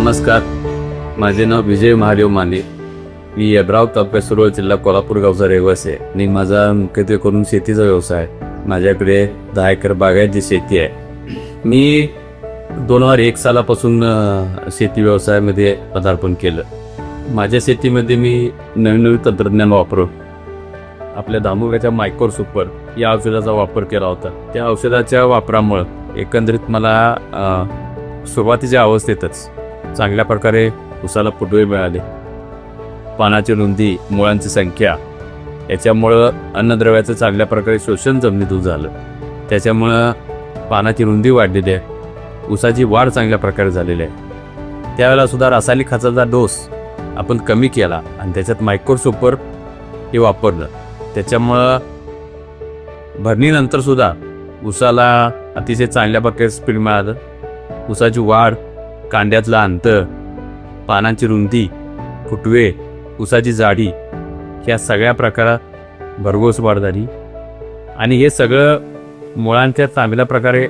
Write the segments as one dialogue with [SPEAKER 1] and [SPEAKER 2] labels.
[SPEAKER 1] नमस्कार. माझे नाव विजय महादेव माने. मी यड्राव तालुका सुरवळ जिल्हा कोल्हापूर गावचा रहिवासी आहे आणि माझा मुख्यत्वे करून शेतीचा व्यवसाय आहे. माझ्याकडे 10 एकर बागायती शेती आहे. मी 2001 सालापासून शेती व्यवसायामध्ये पदार्पण केलं. माझ्या शेतीमध्ये मी नवीन तंत्रज्ञान वापरून आपल्या धामोग्याच्या मायक्रो सुपर या औषधाचा वापर केला होता. त्या औषधाच्या वापरामुळं एकंदरीत मला सुरुवातीच्या अवस्थेतच चांगल्या प्रकारे उसाला फुटवे मिळाले. पानाची रुंदी, मुळांची संख्या याच्यामुळं अन्नद्रव्याचं चांगल्या प्रकारे शोषण जमिनीतून झालं. त्याच्यामुळं पानाची रुंदी वाढलेली आहे. ऊसाची वाढ चांगल्या प्रकारे झालेली आहे. त्यावेळेला सुद्धा रासायनिक खताचा डोस आपण कमी केला आणि त्याच्यात मायक्रो सुपर हे वापरलं. त्याच्यामुळं भरणीनंतर सुद्धा ऊसाला अतिशय चांगल्या प्रकारे स्पीड मिळालं. ऊसाची वाढ, कांड्यातलं अंतर, पानांची रुंदी, फुटवे, ऊसाची जाडी या सगळ्या प्रकारात भरघोस वाढ झाली. आणि हे सगळं मुळांच्या चांगल्या प्रकारे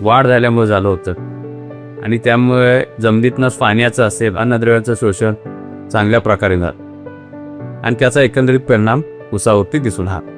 [SPEAKER 1] वाढ झाल्यामुळे झालं होतं. आणि त्यामुळे जमिनीतनं पाण्याचं असेल अन्नद्रव्याचं शोषण चांगल्या प्रकारे झालं आणि त्याचा एकंदरीत परिणाम ऊसावरती दिसून आला.